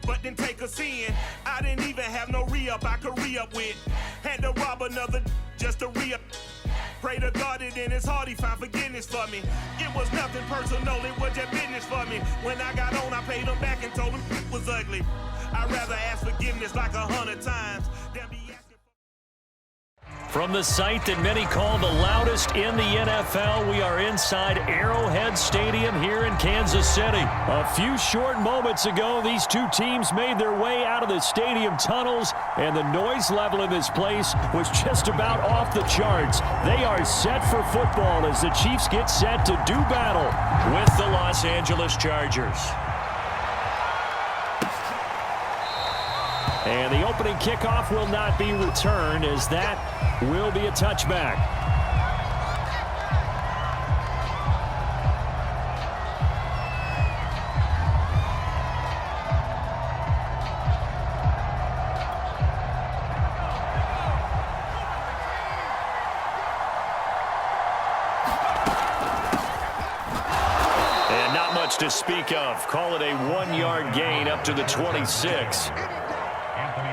but then take a sin. I didn't even have no re-up I could re-up with. Had to rob another just to re-up. Pray to God that in his heart he found forgiveness for me. It was nothing personal, it was just business for me. When I got on, I paid him back and told him it was ugly. I'd rather ask forgiveness like 100 times than be asking. From the site that many call the loudest in the NFL, we are inside Arrowhead Stadium here in Kansas City. A few short moments ago, these two teams made their way out of the stadium tunnels, and the noise level in this place was just about off the charts. They are set for football as the Chiefs get set to do battle with the Los Angeles Chargers. And the opening kickoff will not be returned, as that will be a touchback. And not much to speak of. Call it a 1-yard gain up to the 26.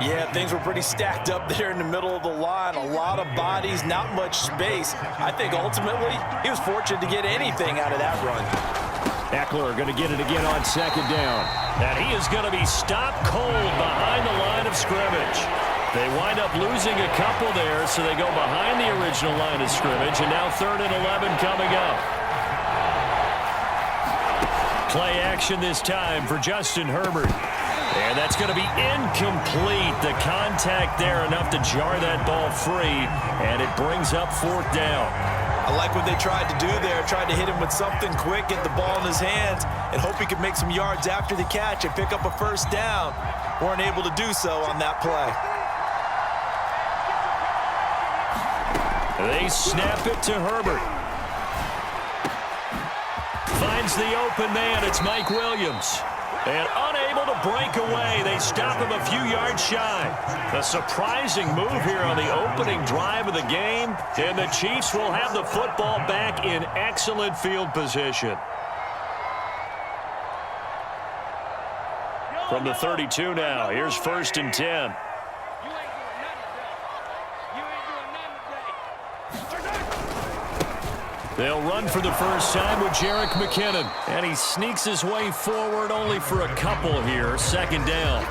Yeah, things were pretty stacked up there in the middle of the line. A lot of bodies, not much space. I think ultimately he was fortunate to get anything out of that run. Eckler going to get it again on second down. And he is going to be stopped cold behind the line of scrimmage. They wind up losing a couple there, so they go behind the original line of scrimmage. And now 3rd and 11 coming up. Play action this time for Justin Herbert. And that's going to be incomplete. The contact there enough to jar that ball free, and it brings up 4th down. I like what they tried to do there, tried to hit him with something quick, get the ball in his hands, and hope he could make some yards after the catch and pick up a 1st down. Weren't able to do so on that play. They snap it to Herbert. Finds the open man. It's Mike Williams. And unable to break away, they stop him a few yards shy. A surprising move here on the opening drive of the game, and the Chiefs will have the football back in excellent field position. From the 32 now, here's 1st and 10. They'll run for the first time with Jerick McKinnon. And he sneaks his way forward only for a couple here. 2nd down.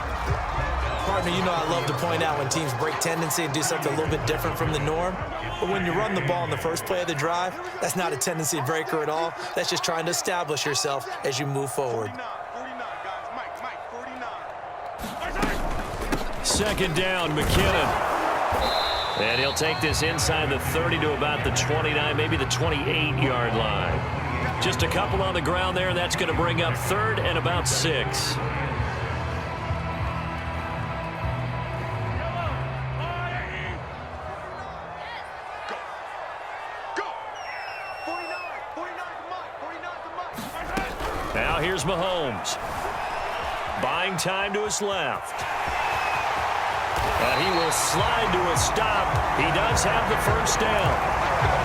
Partner, you know I love to point out when teams break tendency and do something a little bit different from the norm. But when you run the ball in the first play of the drive, that's not a tendency breaker at all. That's just trying to establish yourself as you move forward. 2nd down, McKinnon. And he'll take this inside the 30 to about the 29, maybe the 28-yard line. Just a couple on the ground there, and that's going to bring up 3rd and about 6. Now here's Mahomes. Buying time to his left. And he will slide to a stop. He does have the 1st down.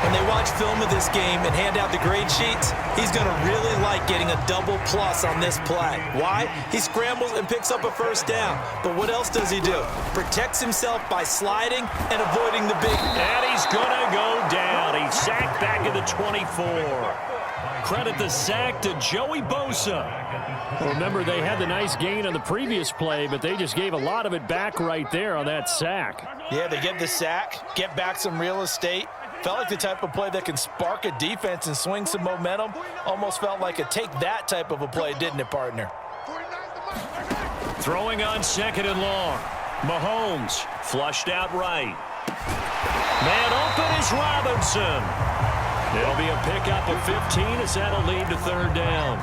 When they watch film of this game and hand out the grade sheets, he's going to really like getting a double plus on this play. Why? He scrambles and picks up a 1st down. But what else does he do? Protects himself by sliding and avoiding the big. And he's going to go down. He's sacked back at the 24. Credit the sack to Joey Bosa. Well, remember, they had the nice gain on the previous play, but they just gave a lot of it back right there on that sack. Yeah, they get the sack, get back some real estate. Felt like the type of play that can spark a defense and swing some momentum. Almost felt like a take that type of a play, didn't it, partner? Throwing on 2nd and long. Mahomes flushed out right. Man open is Robinson. It'll be a pickup of 15 as that'll lead to 3rd down.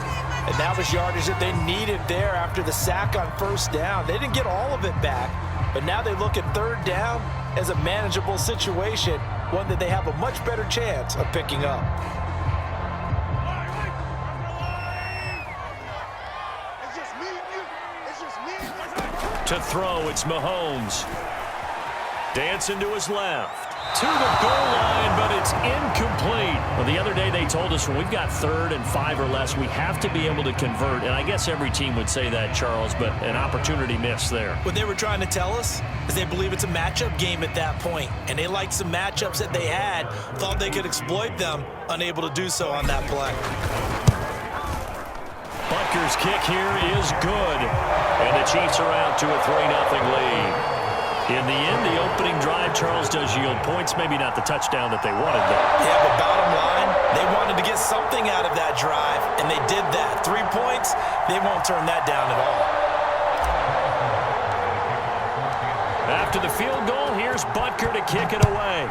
And that was yardage that they needed there after the sack on 1st down. They didn't get all of it back, but now they look at 3rd down as a manageable situation, one that they have a much better chance of picking up. To throw, it's Mahomes. Dancing to his left. To the goal line, but it's incomplete. Well, the other day they told us when we've got 3rd and 5 or less, we have to be able to convert. And I guess every team would say that, Charles, but an opportunity missed there. What they were trying to tell us is they believe it's a matchup game at that point, and they liked some matchups that they had, thought they could exploit them, unable to do so on that play. Butker's kick here is good, and the Chiefs are out to a 3-0 lead. In the end, the opening drive, Charles, does yield points. Maybe not the touchdown that they wanted, though. Yeah, but bottom line, they wanted to get something out of that drive, and they did that. 3 points, they won't turn that down at all. After the field goal, here's Butker to kick it away.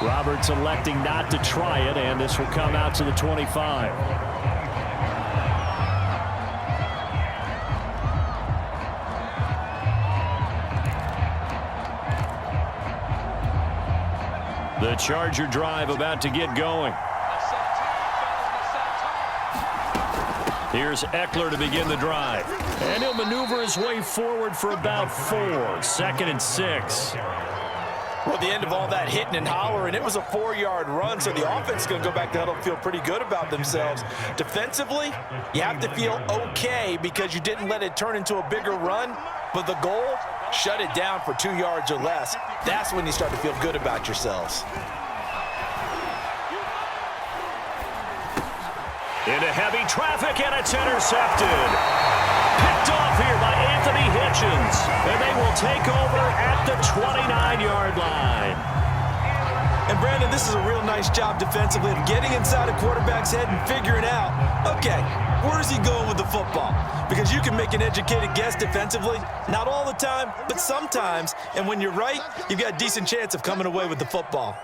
Roberts electing not to try it, and this will come out to the 25. The Charger drive about to get going. Here's Eckler to begin the drive. And he'll maneuver his way forward for about 4. 2nd and 6. Well, the end of all that hitting and hollering, it was a 4-yard run, so the offense is going to go back to huddle and feel pretty good about themselves. Defensively, you have to feel okay because you didn't let it turn into a bigger run, but the goal, shut it down for 2 yards or less. That's when you start to feel good about yourselves. Into heavy traffic, and it's intercepted. Picked off here by Anthony Hitchens, and they will take over at the 29-yard line. And, Brandon, this is a real nice job defensively of getting inside a quarterback's head and figuring out, okay, where is he going with the football? Because you can make an educated guess defensively, not all the time, but sometimes. And when you're right, you've got a decent chance of coming away with the football.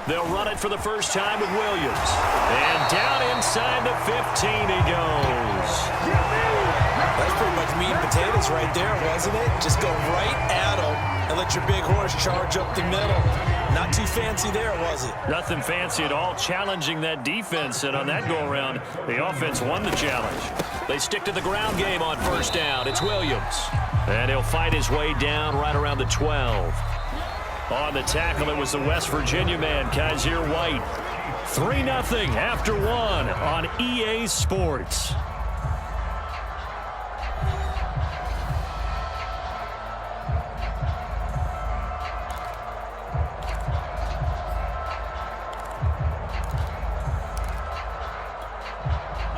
They'll run it for the first time with Williams. And down inside the 15 he goes. That's pretty much meat and potatoes right there, wasn't it? Just go right at him and let your big horse charge up the middle. Not too fancy there, was it? Nothing fancy at all, challenging that defense. And on that go-around, the offense won the challenge. They stick to the ground game on first down. It's Williams. And he'll fight his way down right around the 12. On the tackle, it was the West Virginia man, Kaiser White. 3-0 after 1 on EA Sports.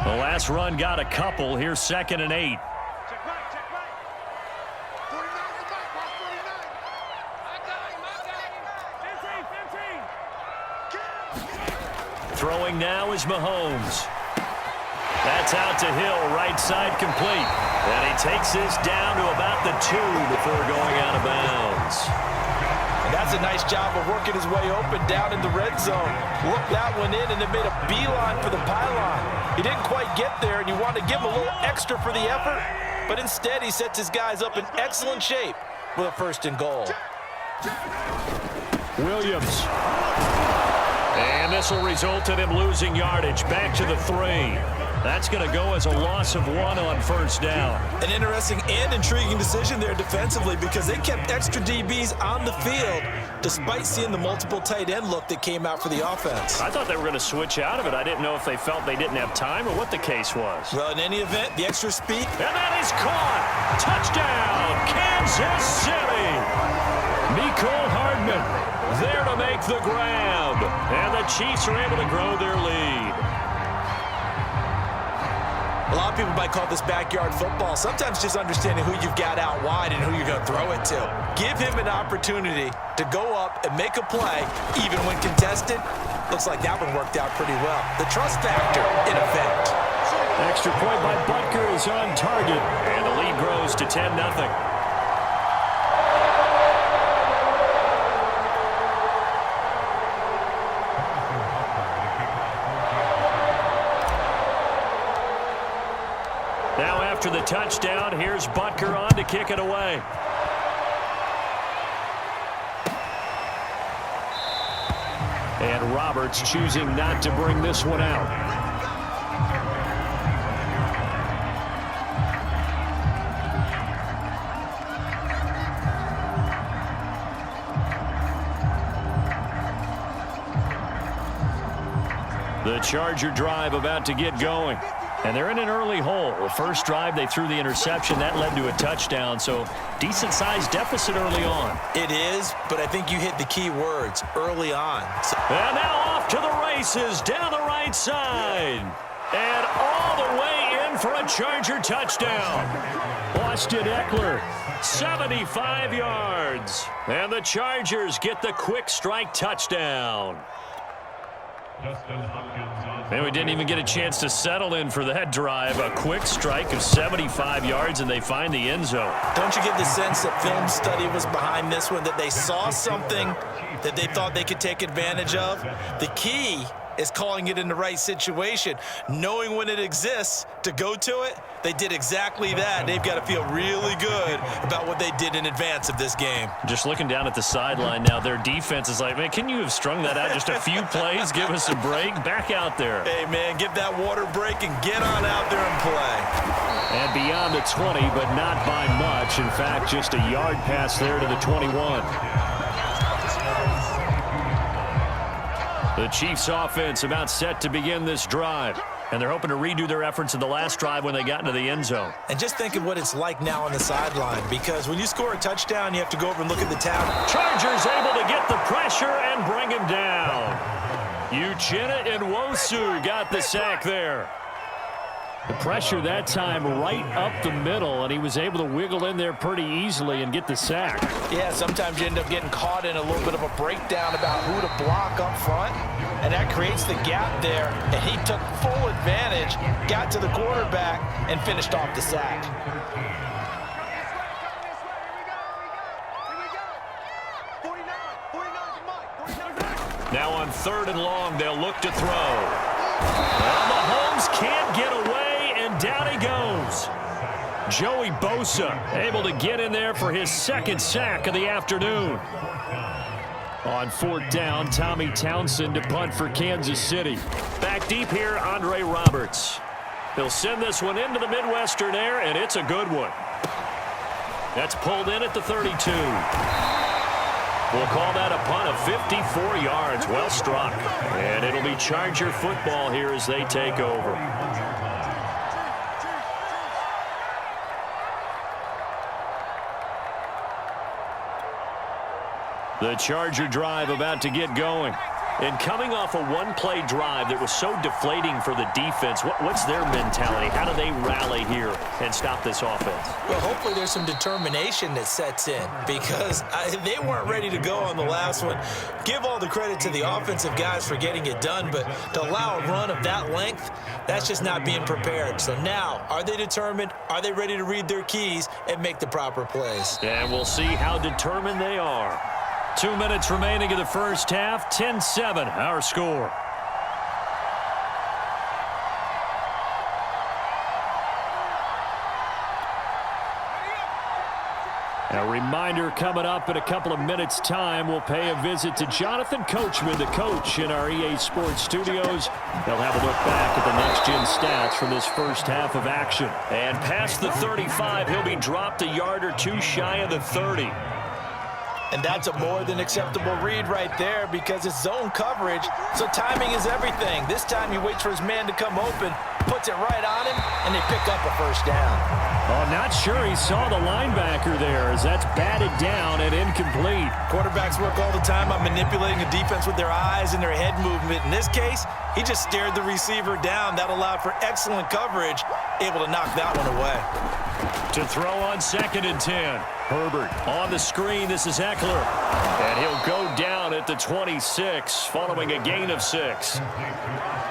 The last run got a couple. Here's 2nd and 8. Throwing now is Mahomes. That's out to Hill, right side complete. And he takes this down to about the 2 before going out of bounds. And that's a nice job of working his way open down in the red zone. Looked that one in and then made a beeline for the pylon. He didn't quite get there, and you want to give him a little extra for the effort, but instead he sets his guys up in excellent shape with a 1st and goal. Williams. And this will result in him losing yardage. Back to the 3. That's going to go as a loss of 1 on first down. An interesting and intriguing decision there defensively because they kept extra DBs on the field despite seeing the multiple tight end look that came out for the offense. I thought they were going to switch out of it. I didn't know if they felt they didn't have time or what the case was. Well, in any event, the extra speed. And that is caught. Touchdown, Kansas City. Mecole Hardman there to make the grab. And the Chiefs are able to grow their lead. A lot of people might call this backyard football. Sometimes just understanding who you've got out wide and who you're going to throw it to. Give him an opportunity to go up and make a play, even when contested. Looks like that one worked out pretty well. The trust factor, in effect. Extra point by Butker is on target. And the lead grows to 10-0. Now after the touchdown, here's Butker on to kick it away. And Roberts choosing not to bring this one out. The Charger drive about to get going. And they're in an early hole. The first drive, they threw the interception. That led to a touchdown, so decent-sized deficit early on. It is, but I think you hit the key words, early on. And now off to the races, down the right side. And all the way in for a Charger touchdown. Austin Eckler, 75 yards. And the Chargers get the quick strike touchdown. And we didn't even get a chance to settle in for that drive. A quick strike of 75 yards, and they find the end zone. Don't you get the sense that film study was behind this one, that they saw something that they thought they could take advantage of? The key is calling it in the right situation, knowing when it exists to go to it. They did exactly that. They've got to feel really good about what they did in advance of this game. Just looking down at the sideline now, their defense is like, man, can you have strung that out just a few plays? Give us a break. Back out there. Hey, man, give that water break and get on out there and play. And beyond the 20, but not by much. In fact, just a yard pass there to the 21. The Chiefs offense about set to begin this drive. And they're hoping to redo their efforts in the last drive when they got into the end zone. And just think of what it's like now on the sideline, because when you score a touchdown, you have to go over and look at the tab. Chargers able to get the pressure and bring him down. Uchenna Nwosu got the sack there. The pressure that time right up the middle, and he was able to wiggle in there pretty easily and get the sack. Yeah, sometimes you end up getting caught in a little bit of a breakdown about who to block up front, and that creates the gap there, and he took full advantage, got to the quarterback, and finished off the sack. Now on 3rd and long, they'll look to throw. Well, Mahomes can't get away, and down he goes. Joey Bosa able to get in there for his 2nd sack of the afternoon. On 4th down, Tommy Townsend to punt for Kansas City. Back deep here, Andre Roberts. He'll send this one into the Midwestern air, and it's a good one. That's pulled in at the 32. We'll call that a punt of 54 yards. Well struck. And it'll be Charger football here as they take over. The Charger drive about to get going. And coming off a one-play drive that was so deflating for the defense, what's their mentality? How do they rally here and stop this offense? Well, hopefully there's some determination that sets in, because they weren't ready to go on the last one. Give all the credit to the offensive guys for getting it done, but to allow a run of that length, that's just not being prepared. So now, are they determined? Are they ready to read their keys and make the proper plays? And we'll see how determined they are. 2 minutes remaining in the first half. 10-7, our score. A reminder coming up in a couple of minutes' time. We'll pay a visit to Jonathan Coachman, the coach in our EA Sports studios. They'll have a look back at the next-gen stats from this first half of action. And past the 35, he'll be dropped a yard or two shy of the 30. And that's a more than acceptable read right there, because it's zone coverage, so timing is everything. This time he waits for his man to come open, puts it right on him, and they pick up a 1st down. Oh, not sure he saw the linebacker there, as that's batted down and incomplete. Quarterbacks work all the time on manipulating a defense with their eyes and their head movement. In this case, he just stared the receiver down. That allowed for excellent coverage, able to knock that one away. To throw on 2nd and 10. Herbert on the screen. This is Eckler. And he'll go down at the 26 following a gain of 6.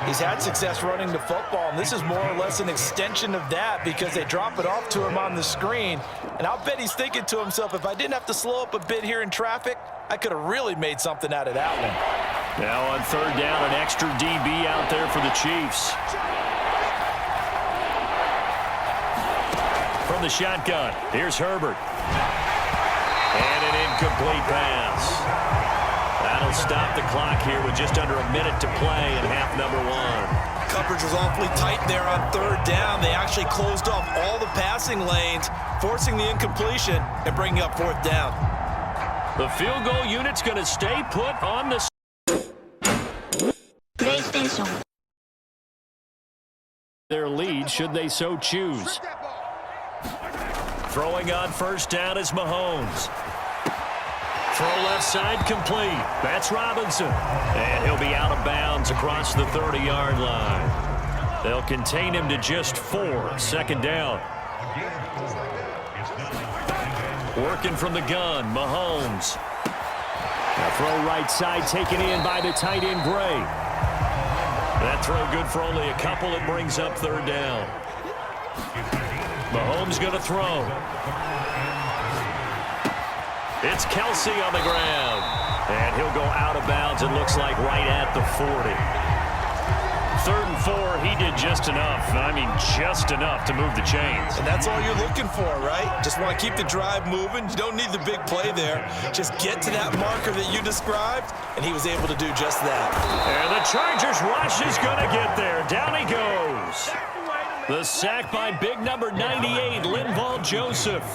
He's had success running the football, and this is more or less an extension of that, because they drop it off to him on the screen. And I'll bet he's thinking to himself, if I didn't have to slow up a bit here in traffic, I could have really made something out of that one. Now on 3rd down, an extra DB out there for the Chiefs. From the shotgun, here's Herbert. And an incomplete pass. That'll stop the clock here with just under a minute to play in half number 1. Coverage was awfully tight there on 3rd down. They actually closed off all the passing lanes, forcing the incompletion and bringing up 4th down. The field goal unit's going to stay put on the PlayStation. their lead should they so choose. Throwing on first down is Mahomes. Throw left side complete. That's Robinson. And he'll be out of bounds across the 30-yard line. They'll contain him to just 4. Second down. Working from the gun, Mahomes. A throw right side taken in by the tight end Gray. That throw good for only a couple. It brings up third down. Mahomes going to throw. It's Kelsey on the ground. And he'll go out of bounds, it looks like, right at the 40. 3rd and 4, he did just enough. I mean, just enough to move the chains. And that's all you're looking for, right? Just want to keep the drive moving. You don't need the big play there. Just get to that marker that you described, and he was able to do just that. And the Chargers rush is going to get there. Down he goes. The sack by big number 98, Linval Joseph.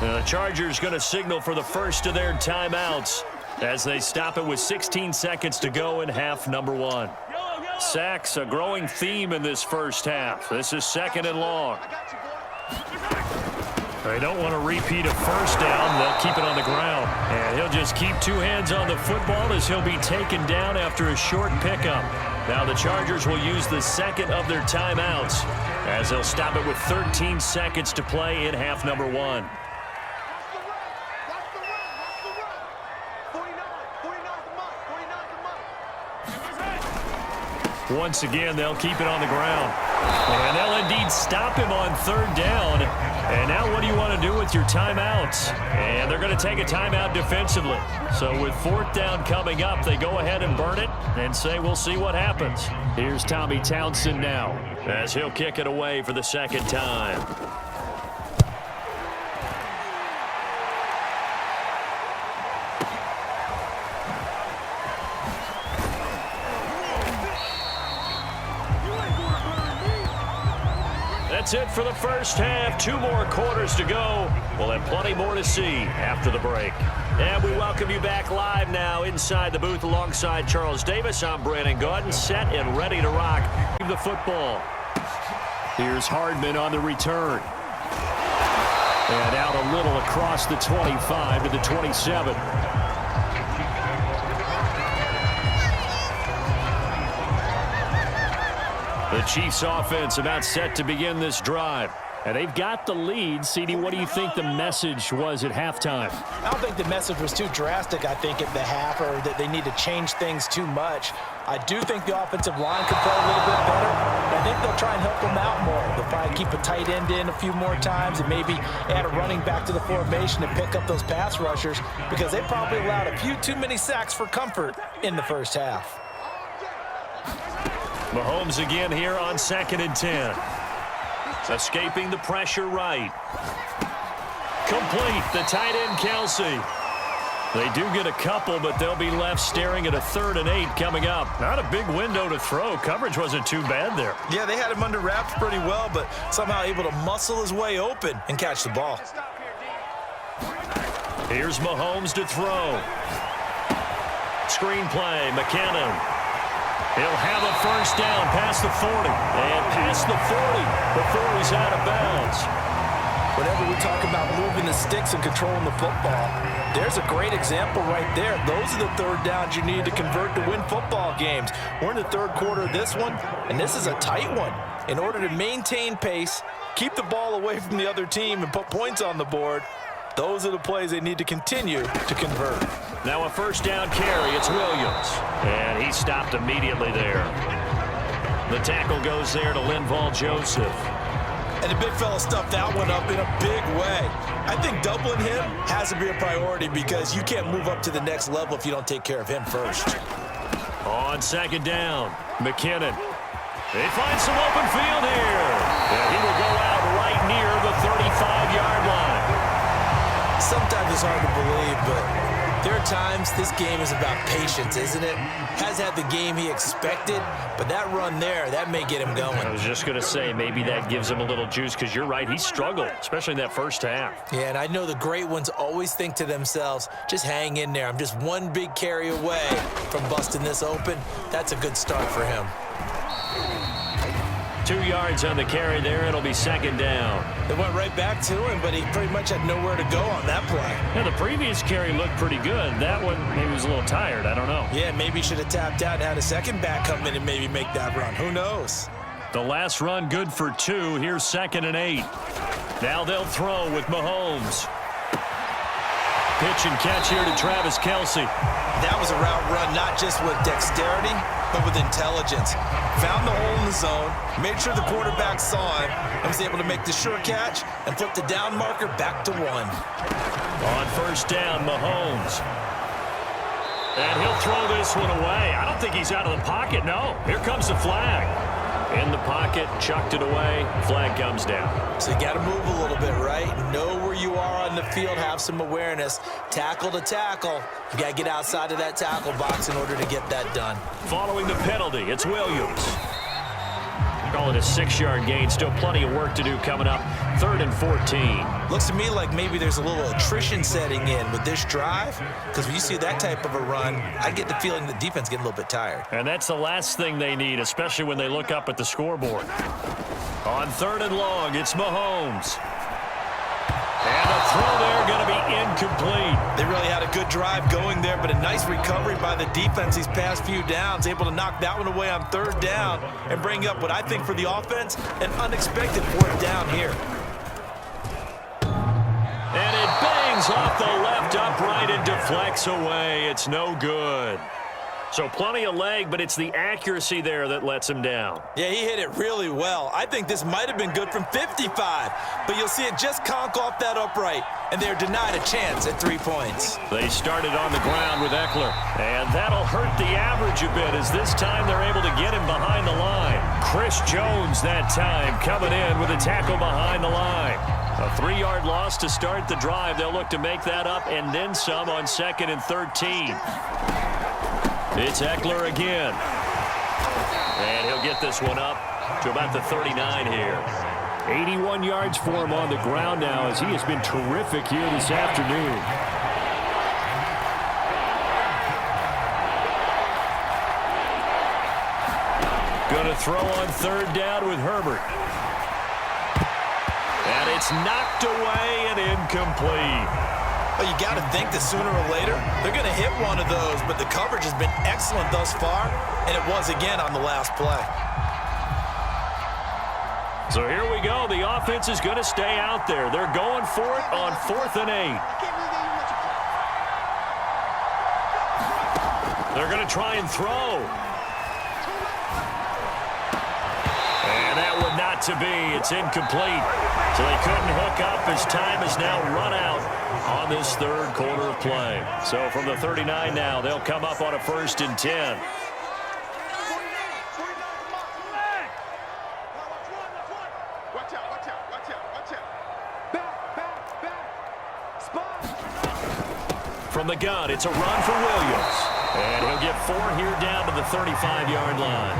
The Chargers going to signal for the first of their timeouts as they stop it with 16 seconds to go in half number 1. Sacks, a growing theme in this first half. This is 2nd and long. They don't want to repeat a first down. They'll keep it on the ground. And he'll just keep 2 hands on the football as he'll be taken down after a short pickup. Now the Chargers will use the second of their timeouts as they'll stop it with 13 seconds to play in half number 1. Once again, they'll keep it on the ground. And they'll indeed stop him on 3rd down. And now what do you want to do with your timeouts? And they're going to take a timeout defensively. So with 4th down coming up, they go ahead and burn it and say we'll see what happens. Here's Tommy Townsend now as he'll kick it away for the 2nd time. That's it for the first half. 2 more quarters to go. We'll have plenty more to see after the break. And we welcome you back live now inside the booth alongside Charles Davis. I'm Brandon Gaudin, set and ready to rock the football. Here's Hardman on the return. And out a little across the 25 to the 27. The Chiefs offense about set to begin this drive. And they've got the lead. CD, what do you think the message was at halftime? I don't think the message was too drastic, I think, at the half, or that they need to change things too much. I do think the offensive line could play a little bit better. I think they'll try and help them out more. They'll probably keep a tight end in a few more times and maybe add a running back to the formation and pick up those pass rushers because they probably allowed a few too many sacks for comfort in the first half. Mahomes again here on 2nd and 10. Escaping the pressure right. Complete, the tight end Kelsey. They do get a couple, but they'll be left staring at a 3rd and 8 coming up. Not a big window to throw. Coverage wasn't too bad there. Yeah, they had him under wraps pretty well, but somehow able to muscle his way open and catch the ball. Here's Mahomes to throw. Screen play, McKinnon. He'll have a first down past the 40 and past the 40 before he's out of bounds. Whenever we talk about moving the sticks and controlling the football, there's a great example right there. Those are the 3rd downs you need to convert to win football games. We're in the 3rd quarter of this one, and this is a tight one. In order to maintain pace, keep the ball away from the other team, and put points on the board, those are the plays they need to continue to convert. Now a first down carry, it's Williams. And he stopped immediately there. The tackle goes there to Linval Joseph. And the big fella stuffed that one up in a big way. I think doubling him has to be a priority because you can't move up to the next level if you don't take care of him first. On 2nd down, McKinnon. They find some open field here. And he will go out right near the 35-yard line. Sometimes it's hard to believe, but there are times this game is about patience, isn't it? Has had the game he expected, but that run there, that may get him going. I was just going to say, maybe that gives him a little juice because you're right, he struggled, especially in that first half. Yeah, and I know the great ones always think to themselves, just hang in there. I'm just one big carry away from busting this open. That's a good start for him. 2 yards on the carry there. It'll be second down. It went right back to him, but he pretty much had nowhere to go on that play. Yeah, the previous carry looked pretty good. That one, maybe was a little tired. I don't know. Yeah, maybe he should have tapped out and had a second back come in and maybe make that run. Who knows? The last run good for 2. Here's 2nd and 8. Now they'll throw with Mahomes. Pitch and catch here to Travis Kelce. That was a route run not just with dexterity, but with intelligence. Found the hole in the zone, made sure the quarterback saw him, and was able to make the sure catch and flip the down marker back to 1. On first down, Mahomes. And he'll throw this one away. I don't think he's out of the pocket, no. Here comes the flag. In the pocket, chucked it away, flag comes down. So you got to move a little bit, right? Know where you are on the field, have some awareness. Tackle to tackle. You got to get outside of that tackle box in order to get that done. Following the penalty, it's Williams. Call it a 6-yard gain. Still plenty of work to do coming up. 3rd and 14. Looks to me like maybe there's a little attrition setting in with this drive, because when you see that type of a run, I get the feeling the defense getting a little bit tired. And that's the last thing they need, especially when they look up at the scoreboard. On 3rd and long, it's Mahomes. And the throw there going to be incomplete. They really had a good drive going there, but a nice recovery by the defense these past few downs, able to knock that one away on 3rd down and bring up what I think for the offense, an unexpected 4th down here. And it bangs off the left upright and deflects away. It's no good. So plenty of leg, but it's the accuracy there that lets him down. Yeah, he hit it really well. I think this might have been good from 55, but you'll see it just conk off that upright, and they're denied a chance at 3 points. They started on the ground with Eckler, and that'll hurt the average a bit as this time they're able to get him behind the line. Chris Jones that time coming in with a tackle behind the line. A 3-yard loss to start the drive. They'll look to make that up and then some on 2nd and 13. It's Eckler again. And he'll get this one up to about the 39 here. 81 yards for him on the ground now as he has been terrific here this afternoon. Going to throw on 3rd down with Herbert. And it's knocked away and incomplete. Well, you got to think that sooner or later they're going to hit one of those, but the coverage has been excellent thus far, and it was again on the last play. So here we go. The offense is going to stay out there. They're going for it on 4th and 8. They're going to try and throw. And that would not to be. It's incomplete. So they couldn't hook up as time is now run out on this 3rd quarter of play. So from the 39 now, they'll come up on a 1st and 10. From the gun, it's a run for Williams. And he'll get 4 here down to the 35-yard line.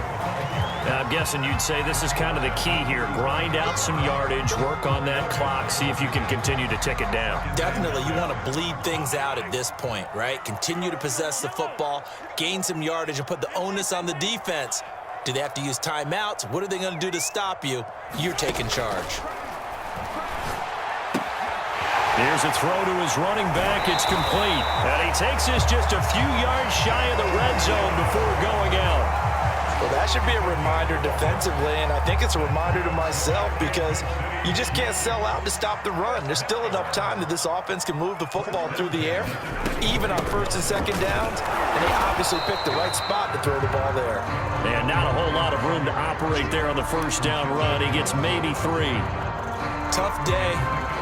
Now, I'm guessing you'd say this is kind of the key here. Grind out some yardage, work on that clock, see if you can continue to tick it down. Definitely, you want to bleed things out at this point, right? Continue to possess the football, gain some yardage, and put the onus on the defense. Do they have to use timeouts? What are they going to do to stop you? You're taking charge. Here's a throw to his running back. It's complete. And he takes this just a few yards shy of the red zone before going out. Well, that should be a reminder defensively, and I think it's a reminder to myself because you just can't sell out to stop the run. There's still enough time that this offense can move the football through the air, even on 1st and 2nd downs, and they obviously picked the right spot to throw the ball there. And not a whole lot of room to operate there on the 1st down run. He gets maybe 3. Tough day.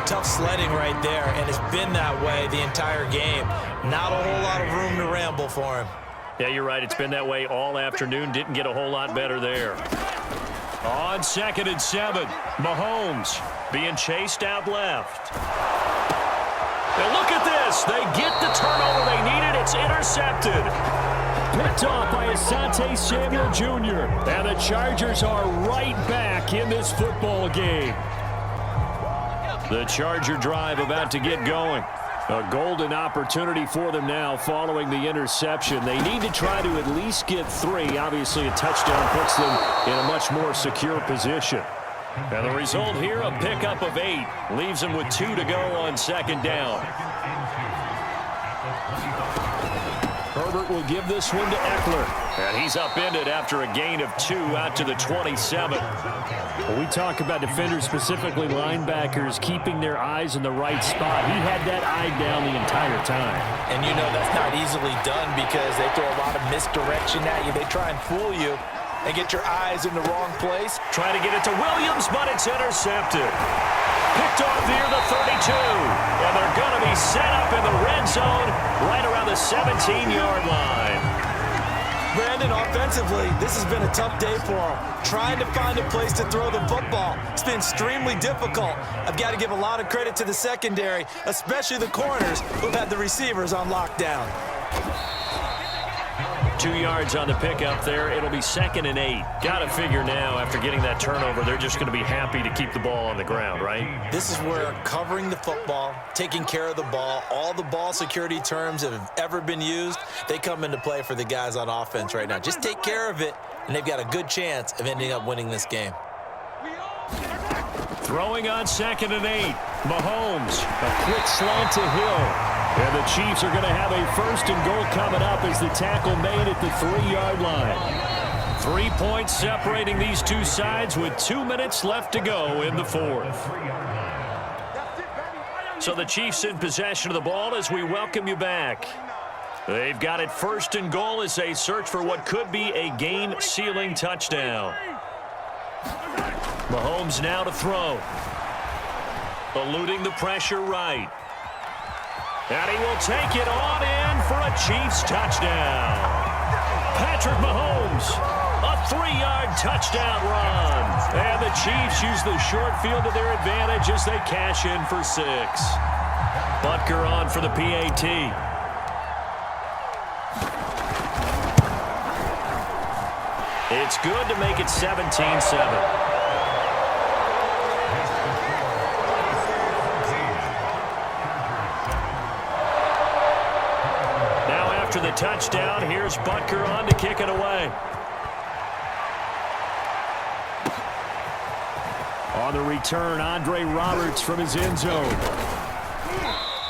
Tough sledding right there, and it's been that way the entire game. Not a whole lot of room to ramble for him. Yeah, you're right. It's been that way all afternoon. Didn't get a whole lot better there. On 2nd and 7, Mahomes being chased out left. Now look at this. They get the turnover they needed. It's intercepted. Picked off by Asante Samuel Jr. And the Chargers are right back in this football game. The Charger drive about to get going. A golden opportunity for them now following the interception. They need to try to at least get 3. Obviously, a touchdown puts them in a much more secure position. And the result here, a pickup of 8. Leaves them with 2 to go on second down. Herbert will give this one to Eckler. And he's upended after a gain of 2 out to the 27. When we talk about defenders, specifically linebackers, keeping their eyes in the right spot, he had that eye down the entire time. And you know that's not easily done because they throw a lot of misdirection at you. They try and fool you and get your eyes in the wrong place. Try to get it to Williams, but it's intercepted. Picked off near the 32. And they're going to be set up in the red zone right around the 17-yard line. Brandon, offensively, this has been a tough day for him. Trying to find a place to throw the football. It's been extremely difficult. I've got to give a lot of credit to the secondary, especially the corners who've had the receivers on lockdown. 2 yards on the pickup there. It'll be 2nd and 8. Got to figure now, after getting that turnover, they're just going to be happy to keep the ball on the ground, right? This is where covering the football, taking care of the ball, all the ball security terms that have ever been used, they come into play for the guys on offense right now. Just take care of it, and they've got a good chance of ending up winning this game. Throwing on 2nd and 8. Mahomes, a quick slant to Hill. And the Chiefs are going to have a 1st and goal coming up as the tackle made at the 3-yard line. 3 points separating these two sides with 2 minutes left to go in the 4th. So the Chiefs in possession of the ball as we welcome you back. They've got it 1st and goal as they search for what could be a game-sealing touchdown. Mahomes now to throw. Eluding the pressure right. And he will take it on in for a Chiefs touchdown. Patrick Mahomes, a 3-yard touchdown run. And the Chiefs use the short field to their advantage as they cash in for 6. Butker on for the PAT. It's good to make it 17-7. After the touchdown, here's Butker on to kick it away. On the return, Andre Roberts from his end zone.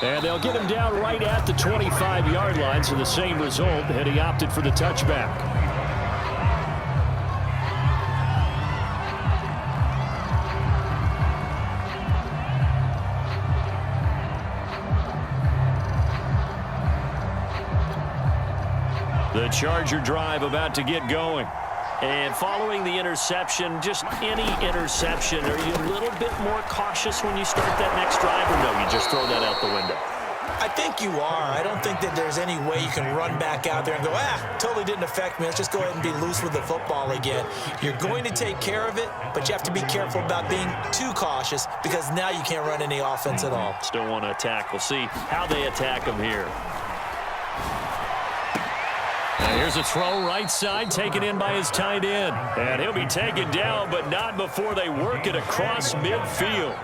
And they'll get him down right at the 25-yard line, so the same result, and he opted for the touchback. The Charger drive about to get going. And following the interception, just any interception, are you a little bit more cautious when you start that next drive, or no, you just throw that out the window? I think you are. I don't think that there's any way you can run back out there and go, totally didn't affect me. Let's just go ahead and be loose with the football again. You're going to take care of it, but you have to be careful about being too cautious because now you can't run any offense at all. Still want to attack. We'll see how they attack them here. And here's a throw right side, taken in by his tight end. And he'll be taken down, but not before they work it across midfield.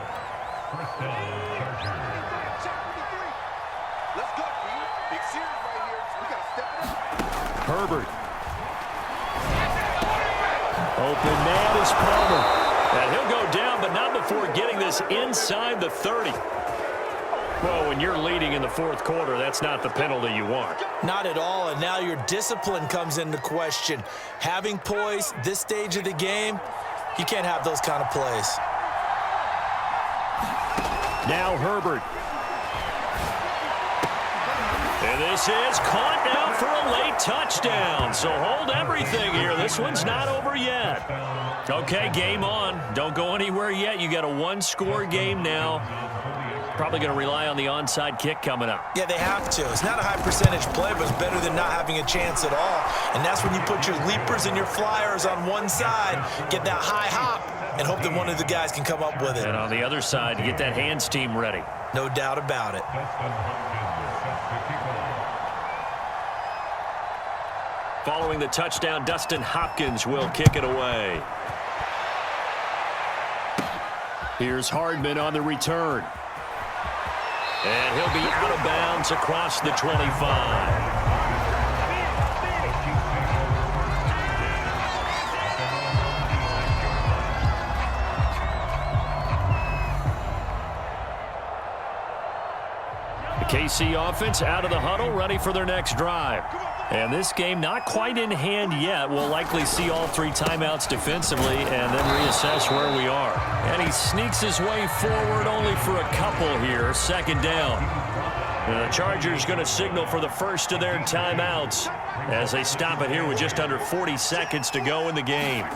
Herbert. Open man is Palmer. And he'll go down, but not before getting this inside the 30. Well, when you're leading in the 4th quarter, that's not the penalty you want. Not at all, and now your discipline comes into question. Having poise this stage of the game, you can't have those kind of plays. Now Herbert. And this is caught now for a late touchdown. So hold everything here. This one's not over yet. Okay, game on. Don't go anywhere yet. You got a 1-score game now. Probably going to rely on the onside kick coming up. Yeah, they have to. It's not a high percentage play, but it's better than not having a chance at all. And that's when you put your leapers and your flyers on one side, get that high hop, and hope that one of the guys can come up with it. And on the other side, you get that hands team ready. No doubt about it. Following the touchdown, Dustin Hopkins will kick it away. Here's Hardman on the return. And he'll be out of bounds across the 25. KC offense out of the huddle, ready for their next drive. And this game not quite in hand yet. We'll likely see all three timeouts defensively and then reassess where we are. And he sneaks his way forward only for a couple here. Second down. The Chargers going to signal for the first of their timeouts as they stop it here with just under 40 seconds to go in the game.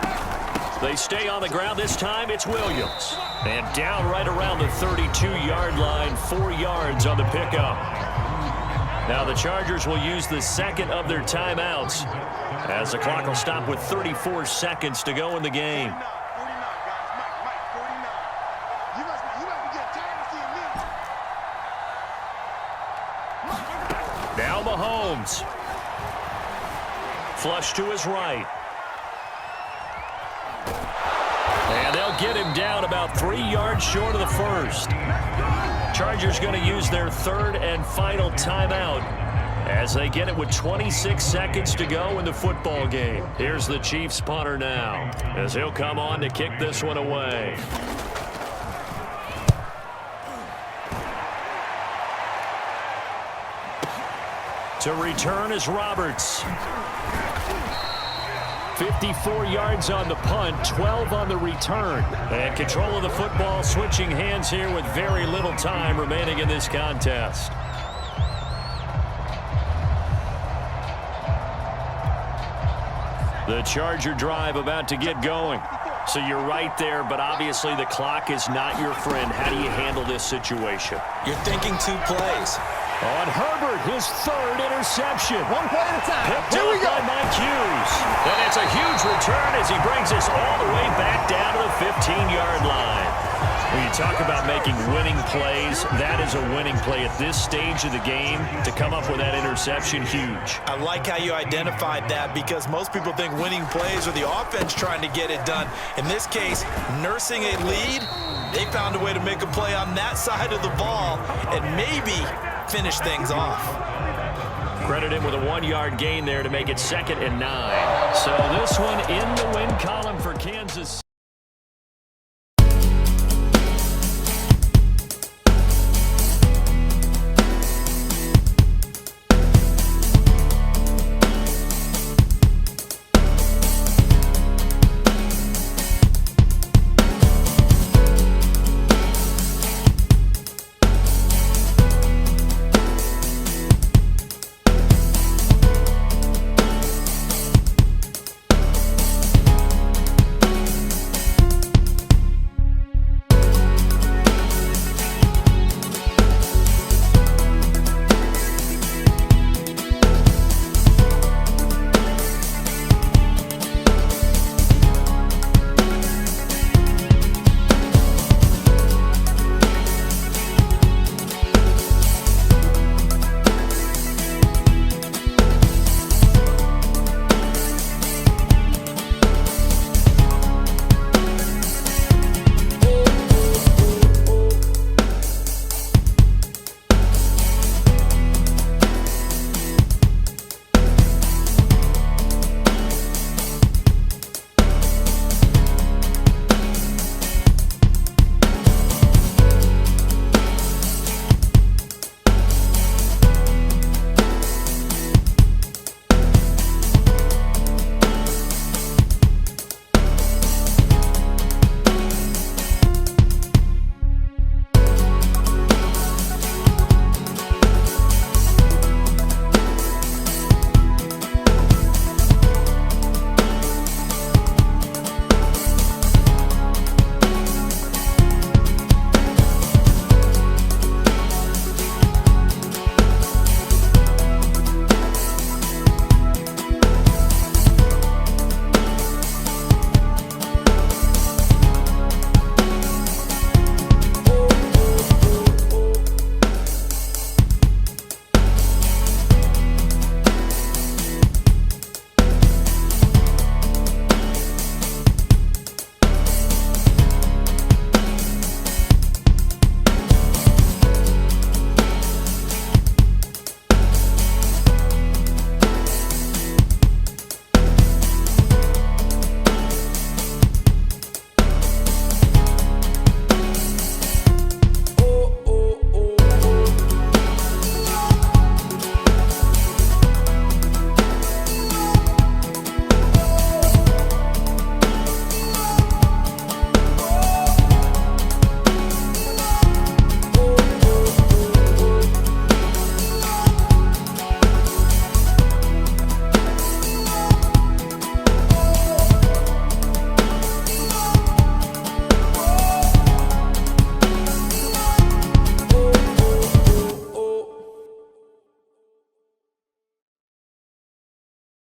They stay on the ground. This time it's Williams. And down right around the 32-yard line, 4 yards on the pickup. Now the Chargers will use the second of their timeouts as the clock will stop with 34 seconds to go in the game. Now Mahomes. Flush to his right. And they'll get him down about 3 yards short of the first. Chargers going to use their third and final timeout as they get it with 26 seconds to go in the football game. Here's the Chiefs punter now as he'll come on to kick this one away. To return is Roberts. 54 yards on the punt, 12 on the return. And control of the football switching hands here with very little time remaining in this contest. The Charger drive about to get going. So you're right there, but obviously the clock is not your friend. How do you handle this situation? You're thinking 2 plays. On Herbert, his third interception. 1 play at a time. Picked Here we up go. by Mike Hughes. And it's a huge return as he brings us all the way back down to the 15-yard line. When you talk about making winning plays, that is a winning play at this stage of the game. To come up with that interception, huge. I like how you identified that because most people think winning plays are the offense trying to get it done. In this case, nursing a lead, they found a way to make a play on that side of the ball and maybe finish things off. Credit him with a 1-yard gain there to make it 2nd and 9. So this one in the win column for Kansas City.